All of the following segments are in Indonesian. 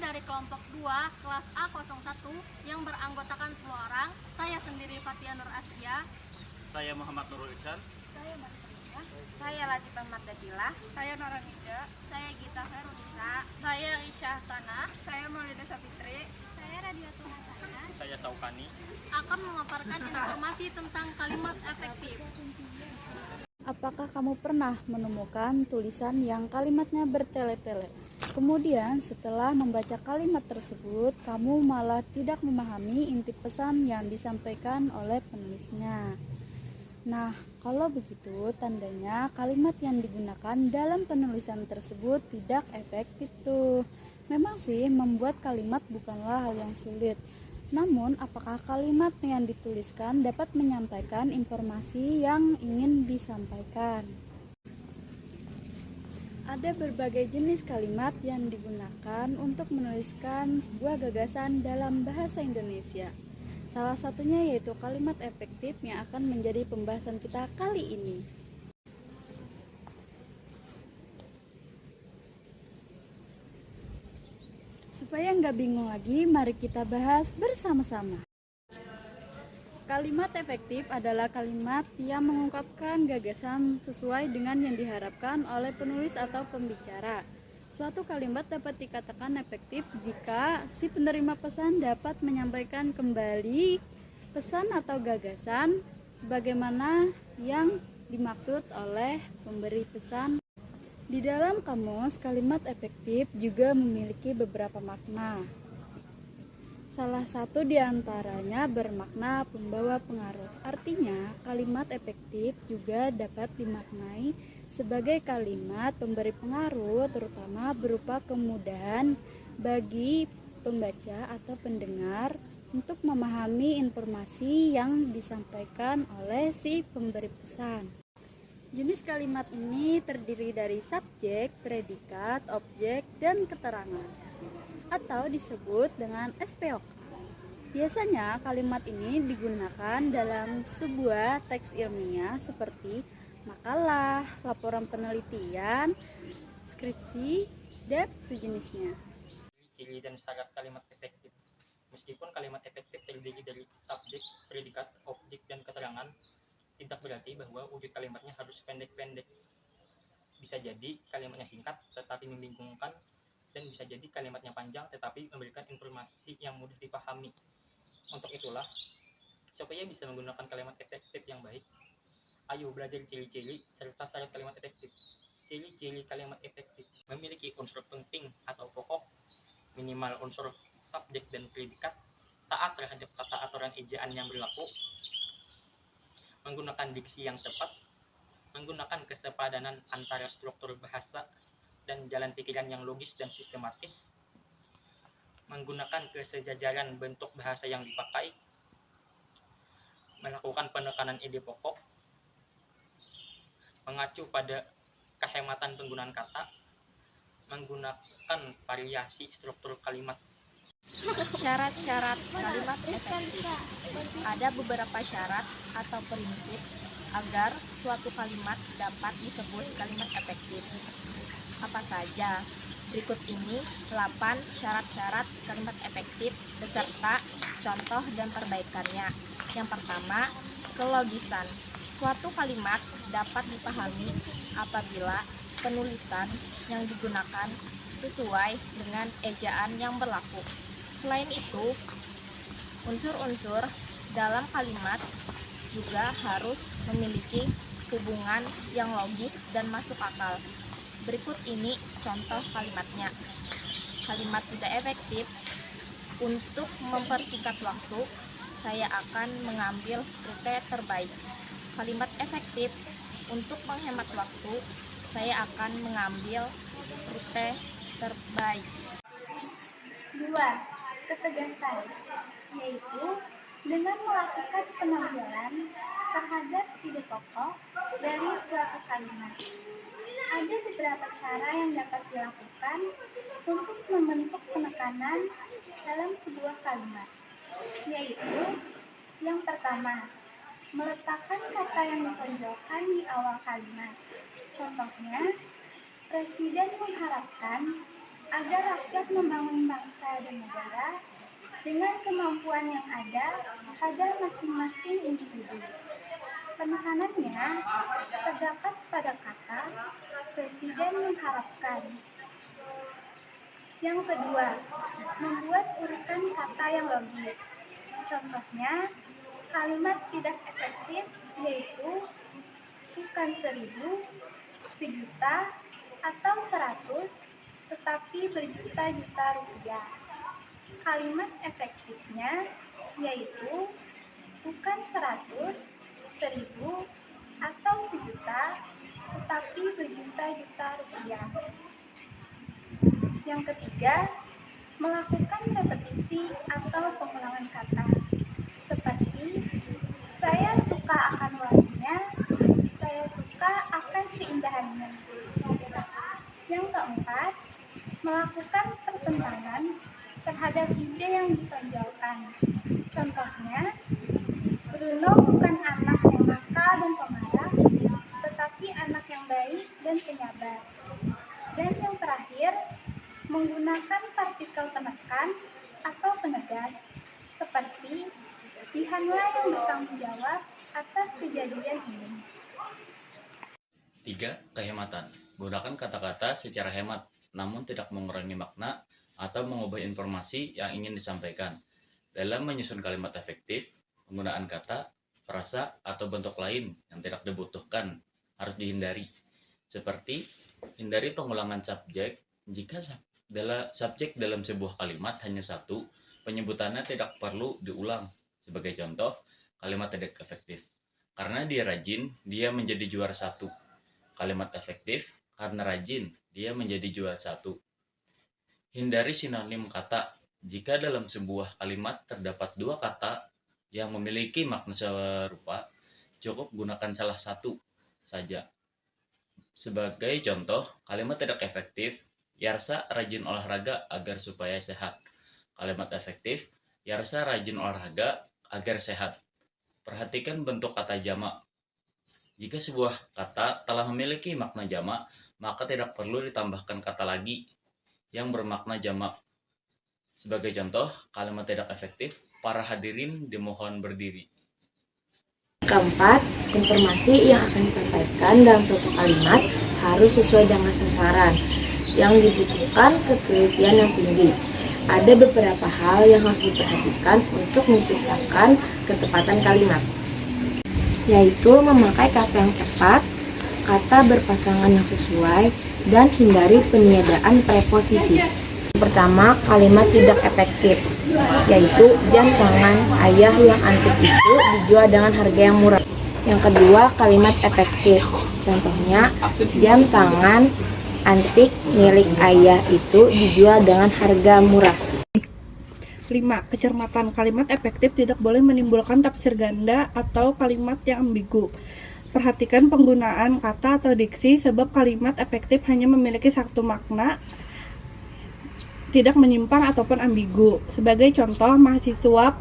dari kelompok 2 kelas A01 yang beranggotakan 10 orang. Saya sendiri Fatia Nur Astia. Saya Muhammad Nurul Ihsan. Saya Mas Ria. Saya Latifah Mardadilah. Saya Nora Nida. Saya Gita Herunisa. Saya Risha Sana. Saya Maulida Sapitri. Saya Radiatul Hasana. Saya Saukani. Akan memaparkan informasi tentang kalimat efektif. Apakah kamu pernah menemukan tulisan yang kalimatnya bertele-tele? Kemudian setelah membaca kalimat tersebut, kamu malah tidak memahami inti pesan yang disampaikan oleh penulisnya. Nah, kalau begitu tandanya kalimat yang digunakan dalam penulisan tersebut tidak efektif tuh. Memang sih membuat kalimat bukanlah hal yang sulit. Namun, apakah kalimat yang dituliskan dapat menyampaikan informasi yang ingin disampaikan? Ada berbagai jenis kalimat yang digunakan untuk menuliskan sebuah gagasan dalam bahasa Indonesia. Salah satunya yaitu kalimat efektif yang akan menjadi pembahasan kita kali ini. Supaya nggak bingung lagi, mari kita bahas bersama-sama. Kalimat efektif adalah kalimat yang mengungkapkan gagasan sesuai dengan yang diharapkan oleh penulis atau pembicara. Suatu kalimat dapat dikatakan efektif jika si penerima pesan dapat menyampaikan kembali pesan atau gagasan sebagaimana yang dimaksud oleh pemberi pesan. Di dalam kamus, kalimat efektif juga memiliki beberapa makna. Salah satu di antaranya bermakna pembawa pengaruh. Artinya, kalimat efektif juga dapat dimaknai sebagai kalimat pemberi pengaruh, terutama berupa kemudahan bagi pembaca atau pendengar untuk memahami informasi yang disampaikan oleh si pemberi pesan. Jenis kalimat ini terdiri dari subjek, predikat, objek, dan keterangan, atau disebut dengan SPOK. Biasanya kalimat ini digunakan dalam sebuah teks ilmiah seperti makalah, laporan penelitian, skripsi, dan sejenisnya. Ciri dan syarat kalimat efektif. Meskipun kalimat efektif terdiri dari subjek, predikat, objek, dan keterangan, tidak berarti bahwa wujud kalimatnya harus pendek-pendek. Bisa jadi kalimatnya singkat tetapi membingungkan, dan bisa jadi kalimatnya panjang tetapi memberikan informasi yang mudah dipahami. Untuk itulah, supaya bisa menggunakan kalimat efektif yang baik, ayo belajar ciri-ciri serta syarat kalimat efektif. Ciri-ciri kalimat efektif memiliki unsur penting atau pokok, minimal unsur subjek dan predikat, taat terhadap tata aturan ejaan yang berlaku, menggunakan diksi yang tepat, menggunakan kesepadanan antara struktur bahasa dan jalan pikiran yang logis dan sistematis, menggunakan kesejajaran bentuk bahasa yang dipakai, melakukan penekanan ide pokok, mengacu pada kehematan penggunaan kata, menggunakan variasi struktur kalimat. Syarat-syarat kalimat efektif. Ada beberapa syarat atau prinsip agar suatu kalimat dapat disebut kalimat efektif. Apa saja? Berikut ini 8 syarat-syarat kalimat efektif beserta contoh dan perbaikannya. Yang pertama, kelogisan. Suatu kalimat dapat dipahami apabila penulisan yang digunakan sesuai dengan ejaan yang berlaku. Selain itu, unsur-unsur dalam kalimat juga harus memiliki hubungan yang logis dan masuk akal. Berikut ini contoh kalimatnya. Kalimat tidak efektif. Untuk mempersingkat waktu, saya akan mengambil rute terbaik. Kalimat efektif. Untuk menghemat waktu, saya akan mengambil rute terbaik. 2. Ketegasan, yaitu dengan melakukan penanggalan terhadap ide pokok dari suatu kalimat. Ada beberapa cara yang dapat dilakukan untuk membentuk penekanan dalam sebuah kalimat, yaitu yang pertama, meletakkan kata yang ditonjolkan di awal kalimat. Contohnya, Presiden mengharapkan agar rakyat membangun bangsa dan negara dengan kemampuan yang ada pada masing-masing individu. Penekanannya terdapat pada kata Presiden mengharapkan. Yang kedua, membuat urutan kata yang logis. Contohnya, kalimat tidak efektif yaitu bukan 1000, sejuta, atau 100, tetapi berjuta-juta rupiah. Kalimat efektifnya yaitu bukan 100, 1000, atau sejuta, tetapi berjuta-juta rupiah. Yang ketiga, melakukan repetisi atau pengulangan kata, seperti saya suka akan wanginya, saya suka akan keindahannya. Yang keempat, melakukan pertentangan terhadap ide yang ditonjolkan. Contohnya, Bruno bukan anak yang nakal dan pemarah, tetapi anak yang baik dan penyabar. Dan yang terakhir, menggunakan partikel penekan atau penegas, seperti Tuhanlah yang bertanggung jawab atas kejadian ini. 3. Kehematan. Gunakan kata-kata secara hemat, namun tidak mengurangi makna atau mengubah informasi yang ingin disampaikan. Dalam menyusun kalimat efektif, penggunaan kata, frasa, atau bentuk lain yang tidak dibutuhkan harus dihindari. Seperti, hindari pengulangan subjek jika subjek dalam sebuah kalimat hanya satu, penyebutannya tidak perlu diulang. Sebagai contoh, kalimat tidak efektif. Karena dia rajin, dia menjadi juara 1. Kalimat efektif, karena rajin, dia menjadi juara 1. Hindari sinonim kata. Jika dalam sebuah kalimat terdapat 2 kata yang memiliki makna serupa, cukup gunakan salah satu saja. Sebagai contoh, kalimat tidak efektif, Yarsa rajin olahraga agar supaya sehat. Kalimat efektif, Yarsa rajin olahraga agar sehat. Perhatikan bentuk kata jamak. Jika sebuah kata telah memiliki makna jamak, maka tidak perlu ditambahkan kata lagi yang bermakna jamak. Sebagai contoh, kalimat tidak efektif, para hadirin dimohon berdiri. Keempat, informasi yang akan disampaikan dalam suatu kalimat harus sesuai dengan sasaran yang dibutuhkan ketelitian yang tinggi. Ada beberapa hal yang harus diperhatikan untuk menciptakan ketepatan kalimat, yaitu memakai kata yang tepat, kata berpasangan yang sesuai, dan hindari peniadaan preposisi. Pertama, kalimat tidak efektif, yaitu jam tangan ayah yang antik itu dijual dengan harga yang murah. Yang kedua, kalimat efektif. Contohnya, jam tangan antik milik ayah itu dijual dengan harga murah. 5. Kecermatan. Kalimat efektif tidak boleh menimbulkan tafsir ganda atau kalimat yang ambigu. Perhatikan penggunaan kata atau diksi, sebab kalimat efektif hanya memiliki satu makna, tidak menyimpang ataupun ambigu. Sebagai contoh, mahasiswa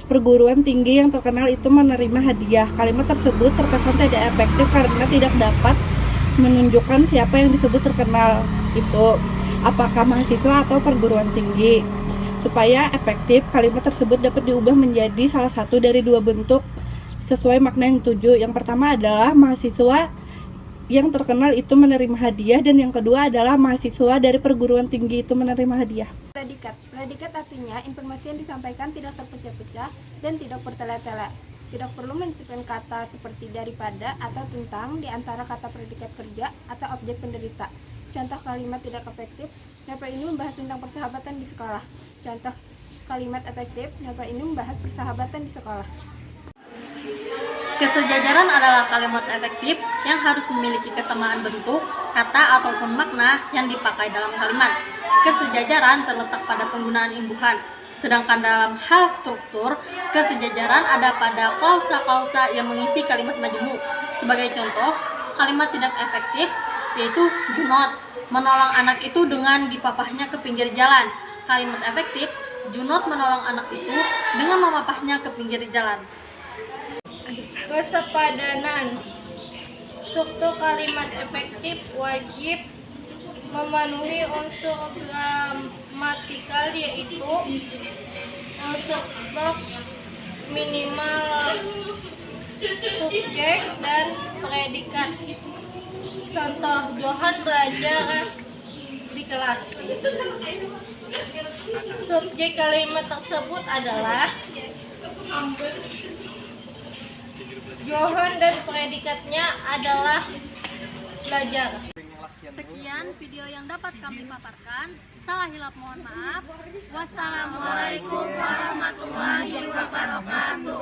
perguruan tinggi yang terkenal itu menerima hadiah. Kalimat tersebut terkesan tidak efektif karena tidak dapat menunjukkan siapa yang disebut terkenal itu, apakah mahasiswa atau perguruan tinggi. Supaya efektif, kalimat tersebut dapat diubah menjadi salah satu dari 2 bentuk sesuai makna yang dituju. Yang pertama adalah mahasiswa yang terkenal itu menerima hadiah, dan yang kedua adalah mahasiswa dari perguruan tinggi itu menerima hadiah. Predikat. Predikat artinya informasi yang disampaikan tidak terpecah-pecah dan tidak bertele-tele. Tidak perlu menyisipkan kata seperti daripada atau tentang di antara kata predikat kerja atau objek penderita. Contoh kalimat tidak efektif, novel ini membahas tentang persahabatan di sekolah. Contoh kalimat efektif, novel ini membahas persahabatan di sekolah. Kesejajaran adalah kalimat efektif yang harus memiliki kesamaan bentuk, kata ataupun makna yang dipakai dalam kalimat. Kesejajaran terletak pada penggunaan imbuhan. Sedangkan dalam hal struktur, kesejajaran ada pada klausa-klausa yang mengisi kalimat majemuk. Sebagai contoh, kalimat tidak efektif yaitu Junot menolong anak itu dengan dipapahnya ke pinggir jalan. Kalimat efektif, Junot menolong anak itu dengan memapahnya ke pinggir jalan. Kesepadanan. Struktur kalimat efektif wajib memenuhi unsur gramatikal yaitu unsur stok, minimal subjek dan predikat. Contoh, Johan belajar di kelas. Subjek kalimat tersebut adalah Johan dan predikatnya adalah belajar. Sekian video yang dapat kami paparkan. Salah hilap mohon maaf. Wassalamualaikum warahmatullahi wabarakatuh.